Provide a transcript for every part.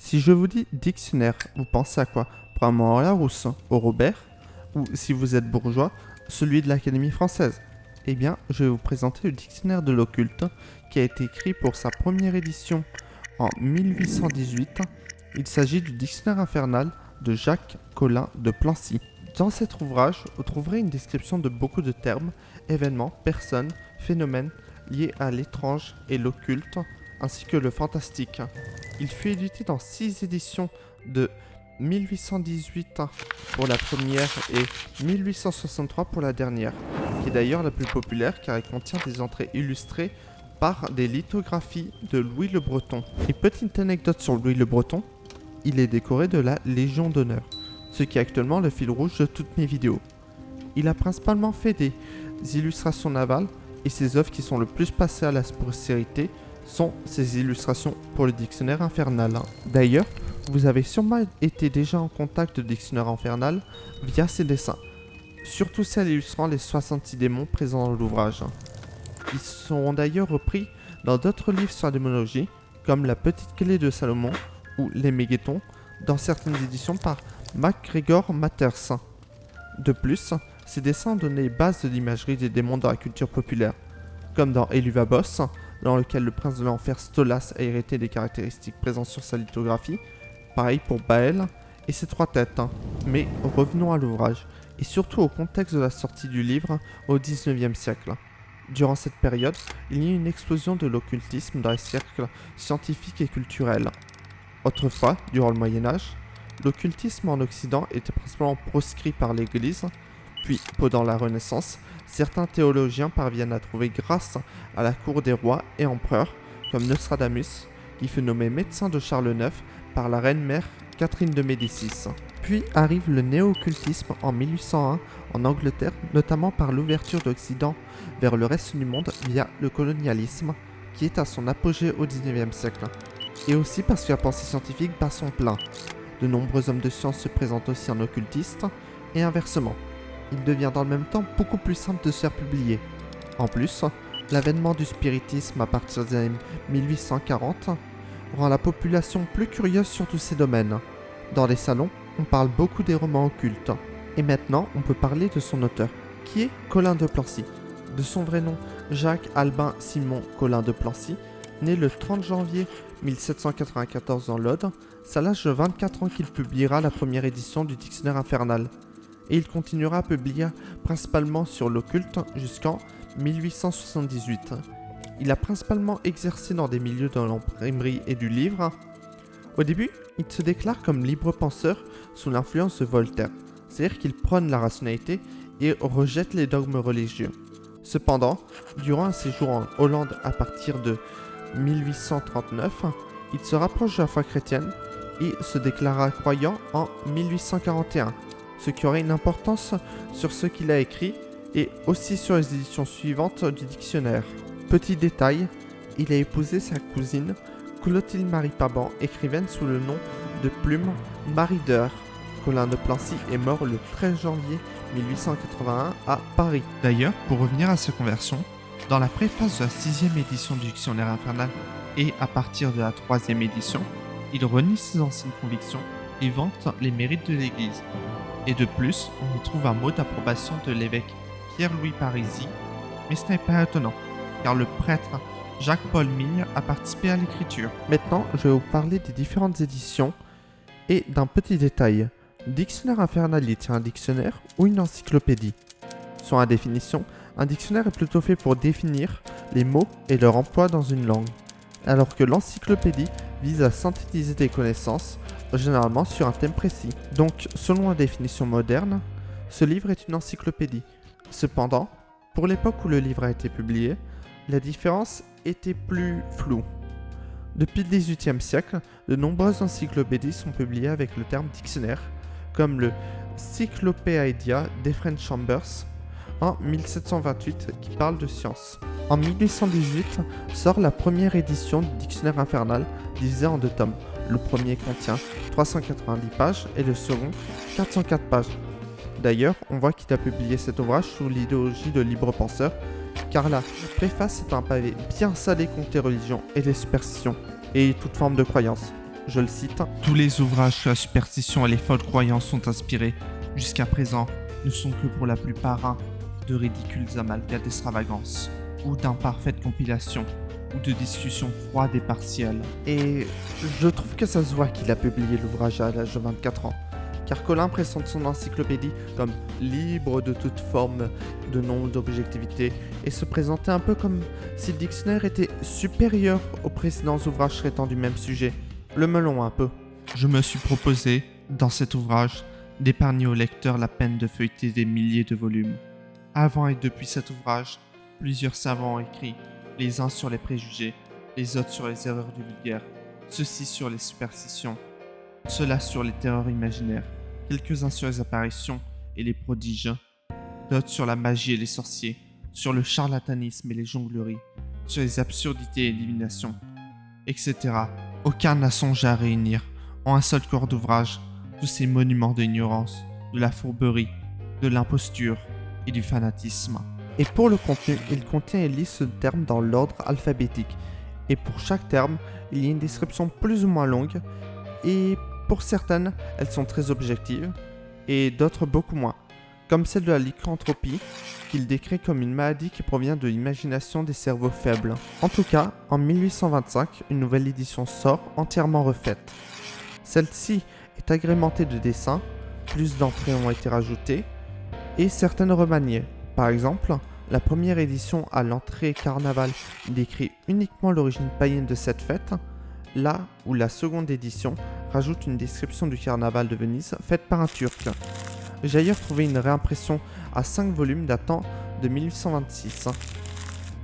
Si je vous dis dictionnaire, vous pensez à quoi? Probablement à Larousse, au Robert, ou si vous êtes bourgeois, celui de l'Académie française. Eh bien, je vais vous présenter le dictionnaire de l'occulte, qui a été écrit pour sa première édition en 1818. Il s'agit du dictionnaire infernal de Jacques Collin de Plancy. Dans cet ouvrage, vous trouverez une description de beaucoup de termes, événements, personnes, phénomènes liés à l'étrange et l'occulte, ainsi que le fantastique. Il fut édité dans 6 éditions de 1818 pour la première et 1863 pour la dernière, qui est d'ailleurs la plus populaire car elle contient des entrées illustrées par des lithographies de Louis le Breton. Et petite anecdote sur Louis le Breton, il est décoré de la Légion d'honneur, ce qui est actuellement le fil rouge de toutes mes vidéos. Il a principalement fait des illustrations navales et ses œuvres qui sont le plus passées à la postérité sont ses illustrations pour le dictionnaire infernal. D'ailleurs, vous avez sûrement été déjà en contact de dictionnaire infernal via ses dessins, surtout celles illustrant les 66 démons présents dans l'ouvrage. Ils seront d'ailleurs repris dans d'autres livres sur la démonologie, comme La Petite Clé de Salomon ou Les Mégétons, dans certaines éditions par MacGregor Mathers. De plus, ces dessins ont donné les bases de l'imagerie des démons dans la culture populaire, comme dans Eluvabos, dans lequel le prince de l'enfer Stolas a hérité des caractéristiques présentes sur sa lithographie. Pareil pour Baël et ses 3 têtes. Mais revenons à l'ouvrage, et surtout au contexte de la sortie du livre au XIXe siècle. Durant cette période, il y a eu une explosion de l'occultisme dans les cercles scientifiques et culturels. Autrefois, durant le Moyen-Âge, l'occultisme en Occident était principalement proscrit par l'Église, puis, pendant la Renaissance, certains théologiens parviennent à trouver grâce à la cour des rois et empereurs, comme Nostradamus, qui fut nommé médecin de Charles IX par la reine-mère Catherine de Médicis. Puis arrive le néo-occultisme en 1801 en Angleterre, notamment par l'ouverture d'Occident vers le reste du monde via le colonialisme, qui est à son apogée au XIXe siècle. Et aussi parce que la pensée scientifique bat son plein. De nombreux hommes de science se présentent aussi en occultiste, et inversement. Il devient dans le même temps beaucoup plus simple de se faire publier. En plus, l'avènement du spiritisme à partir des années 1840 rend la population plus curieuse sur tous ces domaines. Dans les salons, on parle beaucoup des romans occultes. Et maintenant, on peut parler de son auteur, qui est Collin de Plancy. De son vrai nom, Jacques Albin Simon Collin de Plancy, né le 30 janvier 1794 dans l'Aude, c'est à l'âge de 24 ans qu'il publiera la première édition du dictionnaire infernal. Et il continuera à publier principalement sur l'occulte jusqu'en 1878. Il a principalement exercé dans des milieux de l'imprimerie et du livre. Au début, il se déclare comme libre penseur sous l'influence de Voltaire, c'est-à-dire qu'il prône la rationalité et rejette les dogmes religieux. Cependant, durant un séjour en Hollande à partir de 1839, il se rapproche de la foi chrétienne et se déclara croyant en 1841. Ce qui aurait une importance sur ce qu'il a écrit et aussi sur les éditions suivantes du dictionnaire. Petit détail, il a épousé sa cousine Clotilde Marie Paban, écrivaine sous le nom de plume Marie Deur. Collin de Plancy est mort le 13 janvier 1881 à Paris. D'ailleurs, pour revenir à sa conversion, dans la préface de la 6e édition du dictionnaire infernal et à partir de la 3e édition, il renie ses anciennes convictions et vante les mérites de l'Église. Et de plus, on y trouve un mot d'approbation de l'évêque Pierre-Louis Parisi, mais ce n'est pas étonnant, car le prêtre Jacques-Paul Migne a participé à l'écriture. Maintenant, je vais vous parler des différentes éditions et d'un petit détail. Le dictionnaire infernal est un dictionnaire ou une encyclopédie. Sur la définition, un dictionnaire est plutôt fait pour définir les mots et leur emploi dans une langue, alors que l'encyclopédie vise à synthétiser des connaissances, généralement sur un thème précis. Donc, selon la définition moderne, ce livre est une encyclopédie. Cependant, pour l'époque où le livre a été publié, la différence était plus floue. Depuis le XVIIIe siècle, de nombreuses encyclopédies sont publiées avec le terme dictionnaire, comme le Cyclopædia d'Ephraim Chambers en 1728 qui parle de science. En 1818 sort la première édition du dictionnaire infernal divisée en 2 tomes. Le premier contient 390 pages et le second 404 pages. D'ailleurs, on voit qu'il a publié cet ouvrage sous l'idéologie de libre penseur, car la préface est un pavé bien salé contre les religions et les superstitions, et toute forme de croyance. je le cite, tous les ouvrages que la superstition et les folles croyances sont inspirés, jusqu'à présent, ne sont que pour la plupart de ridicules amalgames d'extravagance, ou d'imparfaites compilations, ou de discussions froides et partielles. et je trouve que ça se voit qu'il a publié l'ouvrage à l'âge de 24 ans. Car Colin présente son encyclopédie comme libre de toute forme de nom d'objectivité et se présentait un peu comme si le dictionnaire était supérieur aux précédents ouvrages traitant du même sujet. Le melon un peu. Je me suis proposé, dans cet ouvrage, d'épargner au lecteur la peine de feuilleter des milliers de volumes. Avant et depuis cet ouvrage, plusieurs savants ont écrit, les uns sur les préjugés, les autres sur les erreurs du vulgaire, ceux-ci sur les superstitions, ceux-là sur les terreurs imaginaires, quelques-uns sur les apparitions et les prodiges, d'autres sur la magie et les sorciers, sur le charlatanisme et les jongleries, sur les absurdités et l'élimination, etc. Aucun n'a songé à réunir, en un seul corps d'ouvrage, tous ces monuments de l'ignorance, de la fourberie, de l'imposture et du fanatisme. Et pour le contenu, il contient une liste de termes dans l'ordre alphabétique. Et pour chaque terme, il y a une description plus ou moins longue. Et pour certaines, elles sont très objectives. Et d'autres beaucoup moins. Comme celle de la lycanthropie, qu'il décrit comme une maladie qui provient de l'imagination des cerveaux faibles. En tout cas, en 1825, une nouvelle édition sort entièrement refaite. Celle-ci est agrémentée de dessins, plus d'entrées ont été rajoutées, et certaines remaniées. Par exemple, la première édition à l'entrée carnaval décrit uniquement l'origine païenne de cette fête, là où la seconde édition rajoute une description du carnaval de Venise faite par un Turc. J'ai ailleurs trouvé une réimpression à 5 volumes datant de 1826.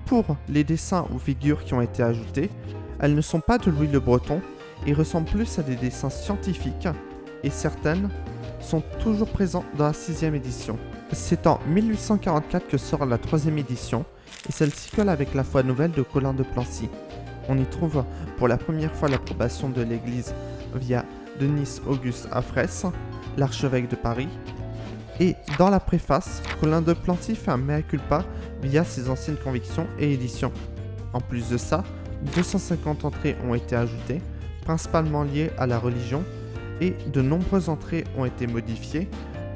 Pour les dessins ou figures qui ont été ajoutés, elles ne sont pas de Louis le Breton et ressemblent plus à des dessins scientifiques, et certaines sont toujours présentes dans la 6e édition. C'est en 1844 que sort la 3e édition, et celle-ci colle avec la foi nouvelle de Colin de Plancy. On y trouve pour la première fois l'approbation de l'Église via Denis Auguste Affresse, l'archevêque de Paris, et dans la préface, Colin de Plancy fait un mea culpa via ses anciennes convictions et éditions. En plus de ça, 250 entrées ont été ajoutées, principalement liées à la religion, et de nombreuses entrées ont été modifiées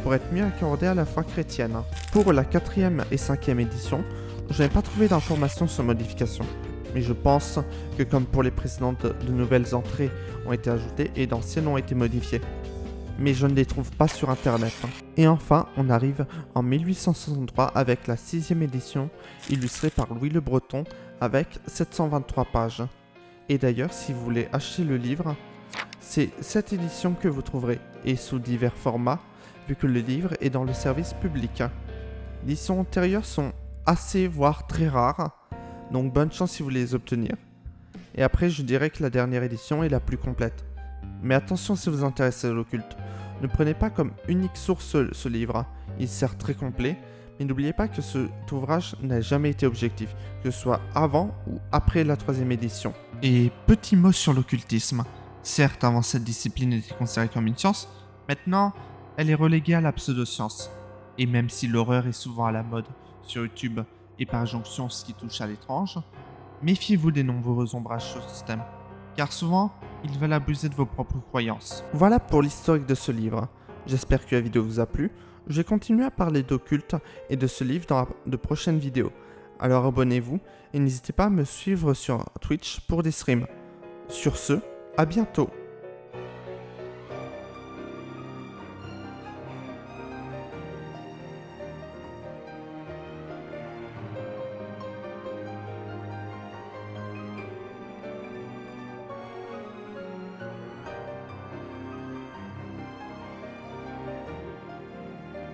pour être mieux accordées à la foi chrétienne. Pour la 4e et 5e édition, je n'ai pas trouvé d'informations sur modification, mais je pense que comme pour les précédentes, de nouvelles entrées ont été ajoutées et d'anciennes ont été modifiées. Mais je ne les trouve pas sur internet. Et enfin, on arrive en 1863 avec la 6e édition, illustrée par Louis le Breton, avec 723 pages. Et d'ailleurs, si vous voulez acheter le livre, c'est cette édition que vous trouverez, et sous divers formats, vu que le livre est dans le service public. Les éditions antérieures sont assez, voire très rares, donc bonne chance si vous voulez les obtenir. Et après, je dirais que la dernière édition est la plus complète. Mais attention si vous vous intéressez à l'occulte, ne prenez pas comme unique source ce livre, il sert très complet, mais n'oubliez pas que cet ouvrage n'a jamais été objectif, que ce soit avant ou après la 3e édition. Et petit mot sur l'occultisme. Certes, avant cette discipline était considérée comme une science, maintenant, elle est reléguée à la pseudo-science. Et même si l'horreur est souvent à la mode sur YouTube et par jonction ce qui touche à l'étrange, méfiez-vous des nombreux ombrages sur ce thème, car souvent, ils veulent abuser de vos propres croyances. Voilà pour l'historique de ce livre. J'espère que la vidéo vous a plu. Je vais continuer à parler d'occulte et de ce livre dans de prochaines vidéos. Alors abonnez-vous et n'hésitez pas à me suivre sur Twitch pour des streams. Sur ce, à bientôt.